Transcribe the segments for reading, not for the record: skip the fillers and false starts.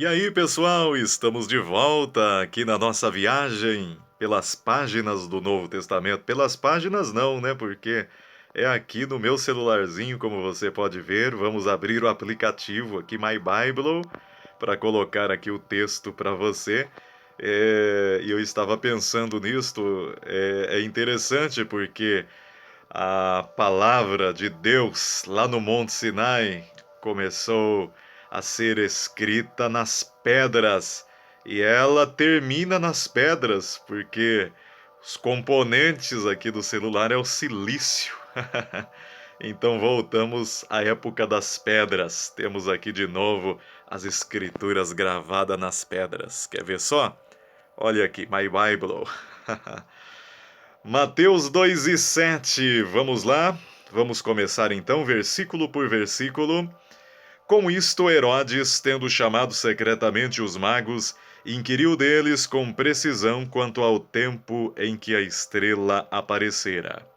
E aí, pessoal, estamos de volta aqui na nossa viagem pelas páginas do Novo Testamento. Pelas páginas não, né? Porque é aqui no meu celularzinho, como você pode ver. Vamos abrir o aplicativo aqui, My Bible, para colocar aqui o texto para você. E eu estava pensando nisto. É interessante porque a palavra de Deus lá no Monte Sinai começou a ser escrita nas pedras e ela termina nas pedras, porque os componentes aqui do celular é o silício. Então voltamos à época das pedras. Temos aqui de novo as escrituras gravadas nas pedras. Quer ver só? Olha aqui, My Bible. Mateus 2:7. Vamos lá? Vamos começar então, versículo por versículo. Com isto, Herodes, tendo chamado secretamente os magos, inquiriu deles com precisão quanto ao tempo em que a estrela aparecera.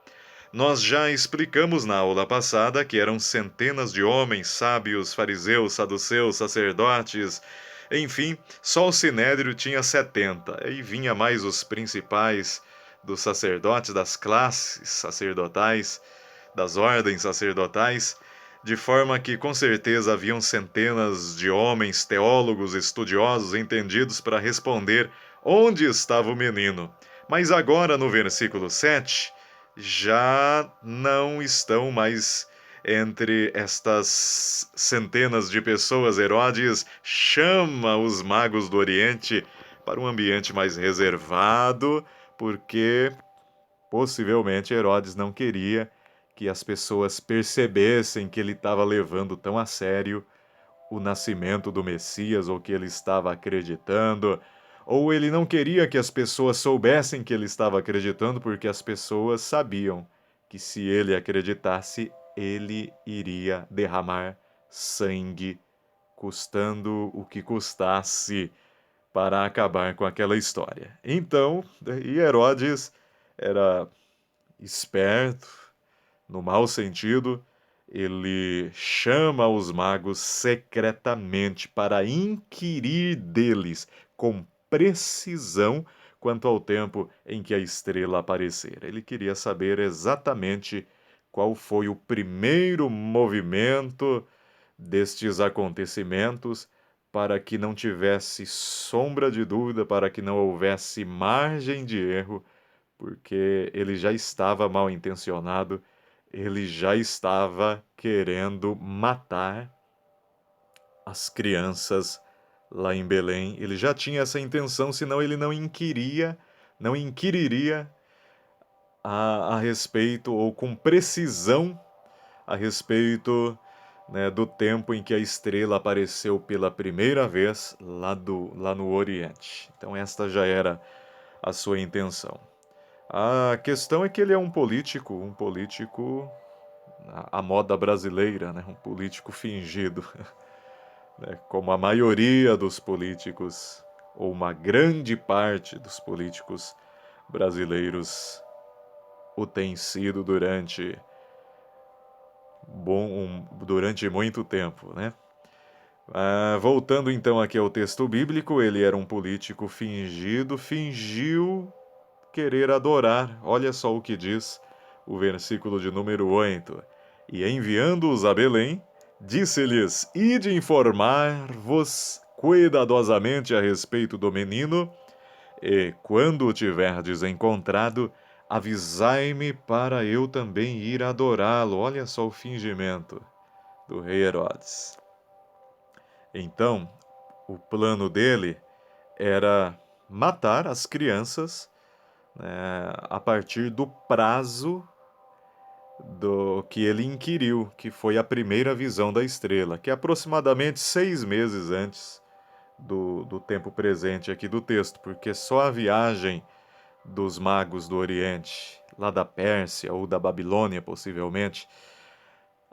Nós já explicamos na aula passada que eram centenas de homens, sábios, fariseus, saduceus, sacerdotes, enfim, só o sinédrio tinha 70, e vinha mais os principais dos sacerdotes, das classes sacerdotais, das ordens sacerdotais, de forma que com certeza haviam centenas de homens, teólogos, estudiosos, entendidos para responder onde estava o menino. Mas agora no versículo 7 já não estão mais entre estas centenas de pessoas. Herodes chama os magos do Oriente para um ambiente mais reservado, porque possivelmente Herodes não queria que as pessoas percebessem que ele estava levando tão a sério o nascimento do Messias, ou que ele estava acreditando, ou ele não queria que as pessoas soubessem que ele estava acreditando, porque as pessoas sabiam que se ele acreditasse, ele iria derramar sangue, custando o que custasse, para acabar com aquela história. Então, e Herodes era esperto, no mau sentido, ele chama os magos secretamente para inquirir deles com precisão quanto ao tempo em que a estrela aparecer. Ele queria saber exatamente qual foi o primeiro movimento destes acontecimentos, para que não tivesse sombra de dúvida, para que não houvesse margem de erro, porque ele já estava mal intencionado, ele já estava querendo matar as crianças lá em Belém. Ele já tinha essa intenção, senão ele não inquiriria a respeito, ou com precisão, a respeito, né, do tempo em que a estrela apareceu pela primeira vez lá no Oriente. Então esta já era a sua intenção. A questão é que ele é um político à moda brasileira, né? Um político fingido, né? Como a maioria dos políticos, ou uma grande parte dos políticos brasileiros o tem sido durante muito tempo, né? Voltando então aqui ao texto bíblico, ele era um político fingido, fingiu querer adorar. Olha só o que diz o versículo de número 8. E enviando-os a Belém, disse-lhes: Ide informar-vos cuidadosamente a respeito do menino, e quando o tiverdes encontrado, avisai-me para eu também ir adorá-lo. Olha só o fingimento do rei Herodes. Então, o plano dele era matar as crianças, né, a partir do prazo do que ele inquiriu, que foi a primeira visão da estrela, que é aproximadamente 6 meses antes do tempo presente aqui do texto, porque só a viagem dos magos do Oriente, lá da Pérsia ou da Babilônia, possivelmente,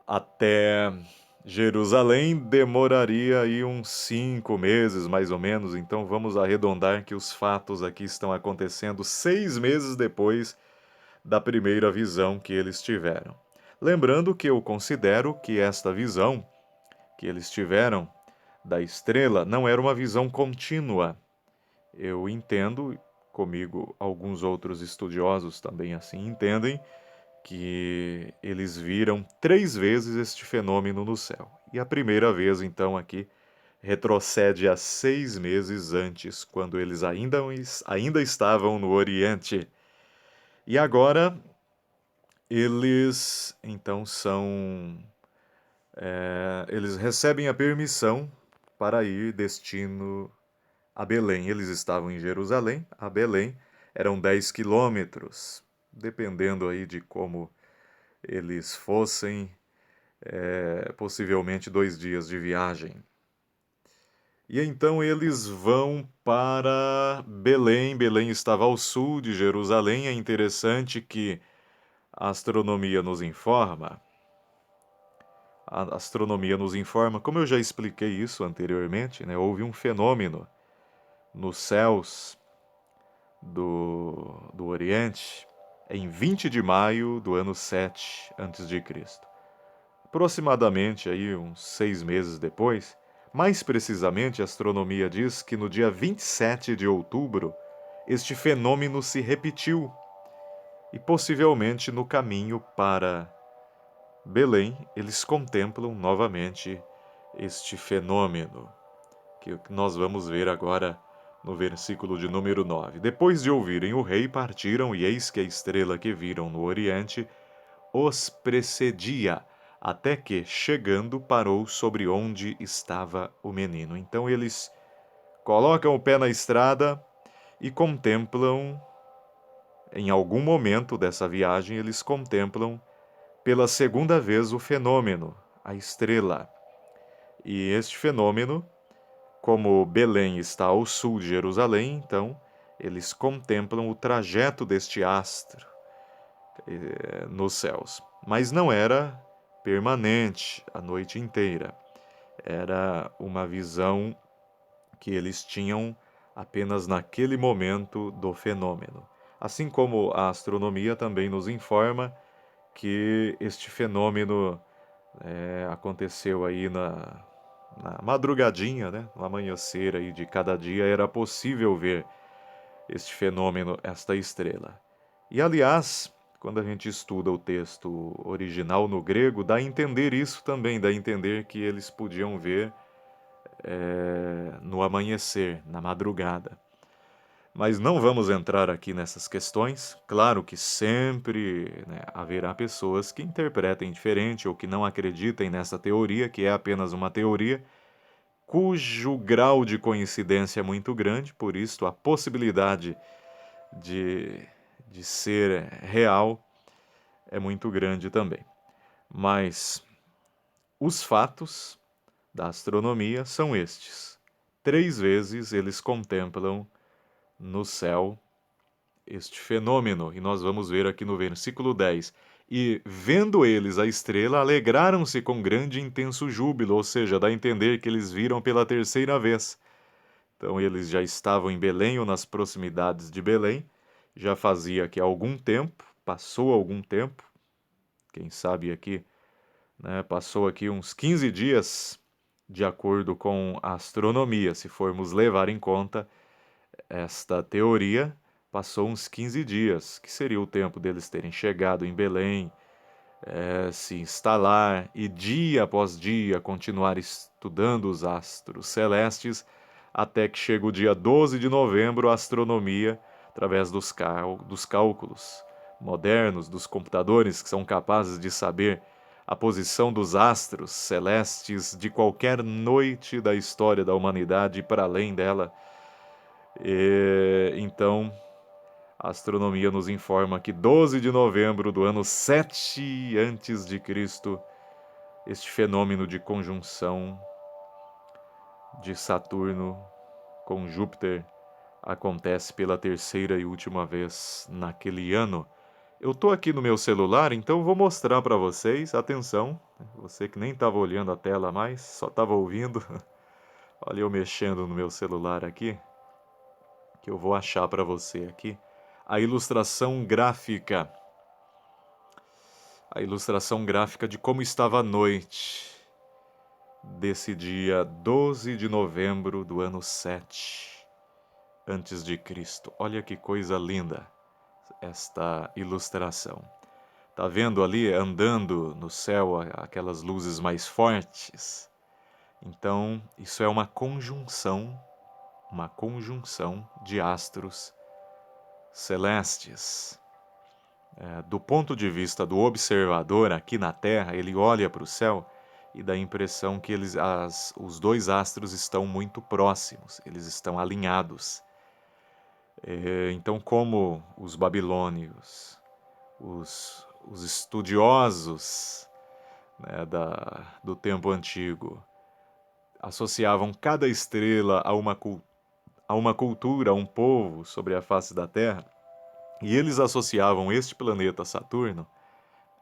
até Jerusalém demoraria aí uns 5 meses, mais ou menos. Então vamos arredondar que os fatos aqui estão acontecendo 6 meses depois da primeira visão que eles tiveram. Lembrando que eu considero que esta visão que eles tiveram da estrela não era uma visão contínua. Eu entendo, comigo alguns outros estudiosos também assim entendem, que eles viram 3 vezes este fenômeno no céu. E a primeira vez, então, aqui retrocede a 6 meses antes, quando eles ainda estavam no Oriente. E agora eles então eles recebem a permissão para ir destino a Belém. Eles estavam em Jerusalém, a Belém eram 10 quilômetros, dependendo aí de como eles fossem, possivelmente 2 dias de viagem. E então eles vão para Belém. Belém estava ao sul de Jerusalém. É interessante que a astronomia nos informa. A astronomia nos informa, como eu já expliquei isso anteriormente, né, houve um fenômeno nos céus do Oriente em 20 de maio do ano 7 a.C. Aproximadamente aí uns 6 meses depois, mais precisamente a astronomia diz que no dia 27 de outubro este fenômeno se repetiu e possivelmente no caminho para Belém eles contemplam novamente este fenômeno que nós vamos ver agora no versículo de número 9. Depois de ouvirem o rei, partiram, e eis que a estrela que viram no oriente os precedia, até que, chegando, parou sobre onde estava o menino. Então eles colocam o pé na estrada e contemplam, em algum momento dessa viagem, eles contemplam pela segunda vez o fenômeno, a estrela. E este fenômeno, como Belém está ao sul de Jerusalém, então eles contemplam o trajeto deste astro nos céus. Mas não era permanente a noite inteira. Era uma visão que eles tinham apenas naquele momento do fenômeno. Assim como a astronomia também nos informa que este fenômeno aconteceu aí na madrugadinha, né? No amanhecer aí de cada dia, era possível ver este fenômeno, esta estrela. E aliás, quando a gente estuda o texto original no grego, dá a entender isso também, dá a entender que eles podiam ver no amanhecer, na madrugada. Mas não vamos entrar aqui nessas questões. Claro que sempre, né, haverá pessoas que interpretem diferente ou que não acreditem nessa teoria, que é apenas uma teoria, cujo grau de coincidência é muito grande, por isso a possibilidade de, de ser real é muito grande também. Mas os fatos da astronomia são estes. 3 vezes eles contemplam no céu este fenômeno, e nós vamos ver aqui no versículo 10. E, vendo eles a estrela, alegraram-se com grande e intenso júbilo, ou seja, dá a entender que eles viram pela terceira vez. Então, eles já estavam em Belém ou nas proximidades de Belém, já fazia aqui algum tempo, passou algum tempo, quem sabe aqui, né, passou aqui uns 15 dias, de acordo com a astronomia, se formos levar em conta esta teoria, passou uns 15 dias, que seria o tempo deles terem chegado em Belém, se instalar e dia após dia continuar estudando os astros celestes, até que chega o dia 12 de novembro, a astronomia, através dos cálculos modernos, dos computadores que são capazes de saber a posição dos astros celestes de qualquer noite da história da humanidade e para além dela. Então, a astronomia nos informa que 12 de novembro do ano 7 antes de Cristo, este fenômeno de conjunção de Saturno com Júpiter acontece pela terceira e última vez naquele ano. Eu estou aqui no meu celular, então vou mostrar para vocês. Atenção, você que nem estava olhando a tela mais, só estava ouvindo. Olha eu mexendo no meu celular aqui, que eu vou achar para você aqui a ilustração gráfica. A ilustração gráfica de como estava a noite desse dia 12 de novembro do ano 7 antes de Cristo. Olha que coisa linda esta ilustração. Tá vendo ali andando no céu aquelas luzes mais fortes? Então, isso é uma conjunção de astros celestes. Do ponto de vista do observador aqui na Terra, ele olha para o céu e dá a impressão que os dois astros estão muito próximos, eles estão alinhados. Então, como os babilônios, os estudiosos, né, do tempo antigo, associavam cada estrela a uma cultura, a um povo sobre a face da Terra, e eles associavam este planeta Saturno,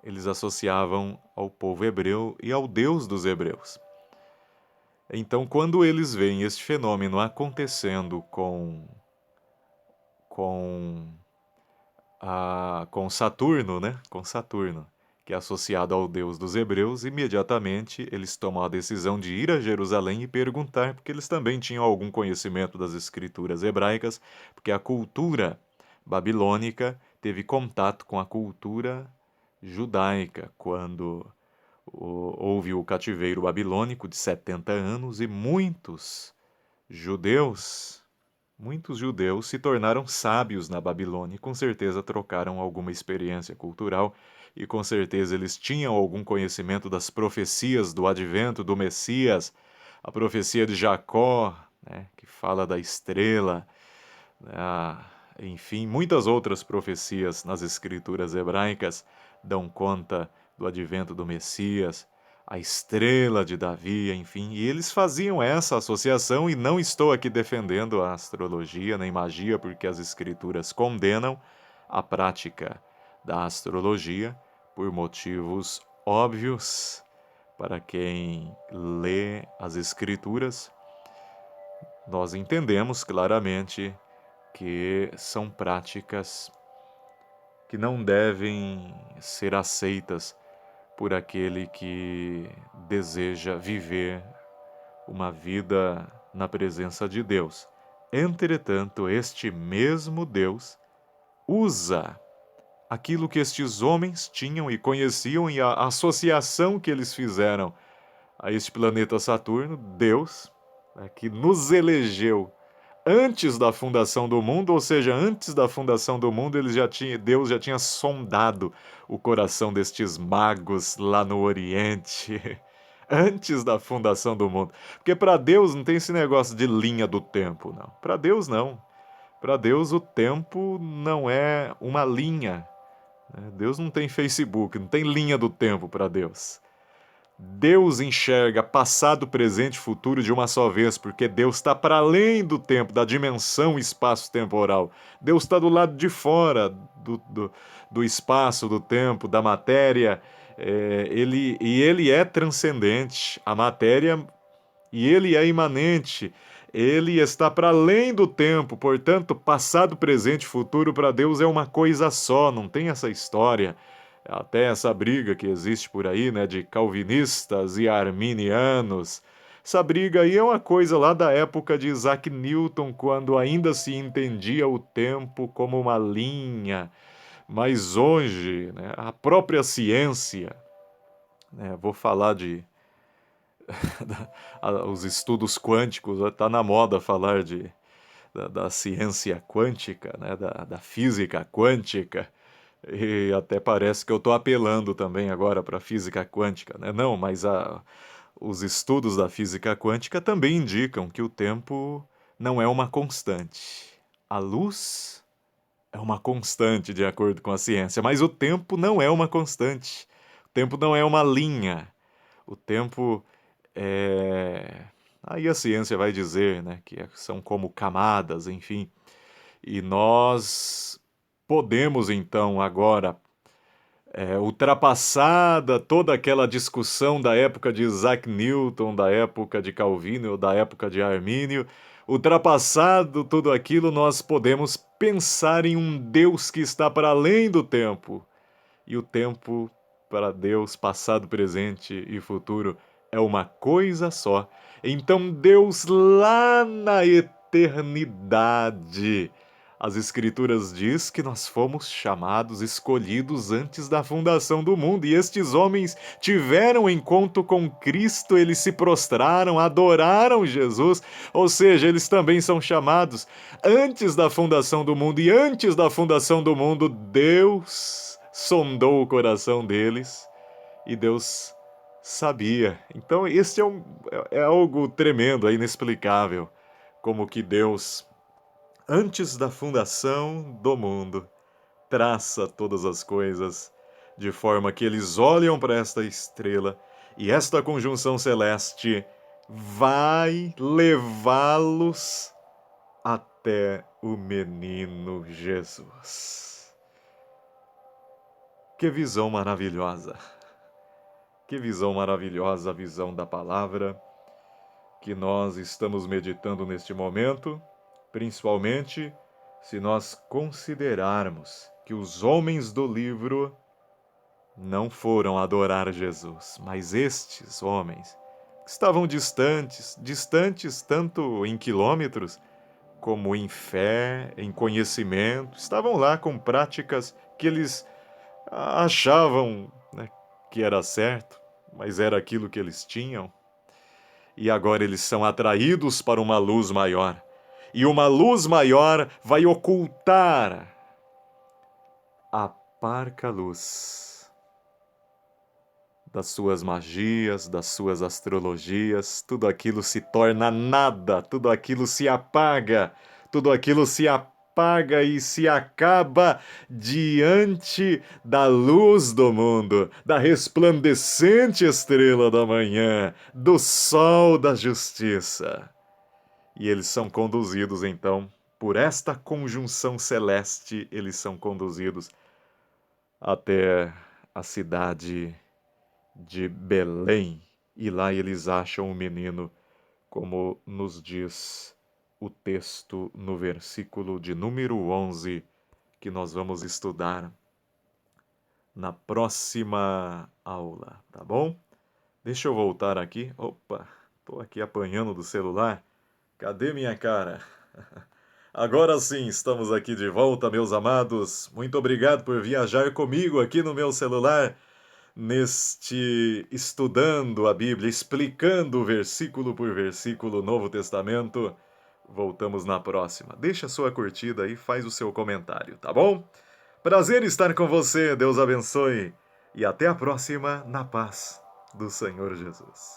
eles associavam ao povo hebreu e ao Deus dos hebreus. Então, quando eles veem este fenômeno acontecendo com Saturno, né? Com Saturno, que é associado ao Deus dos hebreus, imediatamente eles tomam a decisão de ir a Jerusalém e perguntar, porque eles também tinham algum conhecimento das escrituras hebraicas, porque a cultura babilônica teve contato com a cultura judaica quando houve o cativeiro babilônico de 70 anos e judeus muitos judeus se tornaram sábios na Babilônia e com certeza trocaram alguma experiência cultural e com certeza eles tinham algum conhecimento das profecias do advento do Messias, a profecia de Jacó, né, que fala da estrela, né, enfim, muitas outras profecias nas escrituras hebraicas dão conta do advento do Messias, a estrela de Davi, enfim, e eles faziam essa associação, e não estou aqui defendendo a astrologia nem magia, porque as escrituras condenam a prática da astrologia por motivos óbvios para quem lê as escrituras. Nós entendemos claramente que são práticas que não devem ser aceitas por aquele que deseja viver uma vida na presença de Deus. Entretanto, este mesmo Deus usa aquilo que estes homens tinham e conheciam e a associação que eles fizeram a este planeta Saturno, Deus, né, que nos elegeu antes da fundação do mundo, ou seja, antes da fundação do mundo, Deus já tinha sondado o coração destes magos lá no Oriente, antes da fundação do mundo. Porque para Deus não tem esse negócio de linha do tempo, não. Para Deus não. Para Deus o tempo não é uma linha. Né? Deus não tem Facebook, não tem linha do tempo para Deus. Deus enxerga passado, presente e futuro de uma só vez, porque Deus está para além do tempo, da dimensão espaço-temporal. Deus está do lado de fora do espaço, do tempo, da matéria. Ele é transcendente. A matéria, e ele é imanente. Ele está para além do tempo, portanto, passado, presente e futuro para Deus é uma coisa só, não tem essa história. Até essa briga que existe por aí, né, de calvinistas e arminianos. Essa briga aí é uma coisa lá da época de Isaac Newton, quando ainda se entendia o tempo como uma linha. Mas hoje, né, a própria ciência, né, vou falar de os estudos quânticos, está na moda falar da ciência quântica, né, da física quântica. E até parece que eu estou apelando também agora para a física quântica, né? Não, mas os estudos da física quântica também indicam que o tempo não é uma constante. A luz é uma constante, de acordo com a ciência, mas o tempo não é uma constante. O tempo não é uma linha. O tempo é. Aí a ciência vai dizer, né, que são como camadas, enfim. E nós podemos então agora, ultrapassada toda aquela discussão da época de Isaac Newton, da época de Calvino, da época de Armínio, ultrapassado tudo aquilo, nós podemos pensar em um Deus que está para além do tempo. E o tempo para Deus, passado, presente e futuro, é uma coisa só. Então Deus lá na eternidade, as Escrituras diz que nós fomos chamados, escolhidos antes da fundação do mundo, e estes homens tiveram encontro com Cristo, eles se prostraram, adoraram Jesus, ou seja, eles também são chamados antes da fundação do mundo, e antes da fundação do mundo, Deus sondou o coração deles, e Deus sabia. Então, este é algo tremendo, é inexplicável, como que Deus, antes da fundação do mundo, traça todas as coisas de forma que eles olham para esta estrela e esta conjunção celeste vai levá-los até o menino Jesus. Que visão maravilhosa! Que visão maravilhosa, a visão da palavra que nós estamos meditando neste momento, principalmente se nós considerarmos que os homens do livro não foram adorar Jesus, mas estes homens que estavam distantes tanto em quilômetros como em fé, em conhecimento, estavam lá com práticas que eles achavam, né, que era certo, mas era aquilo que eles tinham. E agora eles são atraídos para uma luz maior. E uma luz maior vai ocultar a parca luz das suas magias, das suas astrologias. Tudo aquilo se torna nada, tudo aquilo se apaga, tudo aquilo se apaga e se acaba diante da luz do mundo, da resplandecente estrela da manhã, do sol da justiça. E eles são conduzidos, então, por esta conjunção celeste, eles são conduzidos até a cidade de Belém. E lá eles acham o menino, como nos diz o texto no versículo de número 11, que nós vamos estudar na próxima aula, tá bom? Deixa eu voltar aqui. Opa, tô aqui apanhando do celular. Cadê minha cara? Agora sim, estamos aqui de volta, meus amados. Muito obrigado por viajar comigo aqui no meu celular, neste estudando a Bíblia, explicando versículo por versículo o Novo Testamento. Voltamos na próxima. Deixa a sua curtida aí, faz o seu comentário, tá bom? Prazer estar com você, Deus abençoe. E até a próxima, na paz do Senhor Jesus.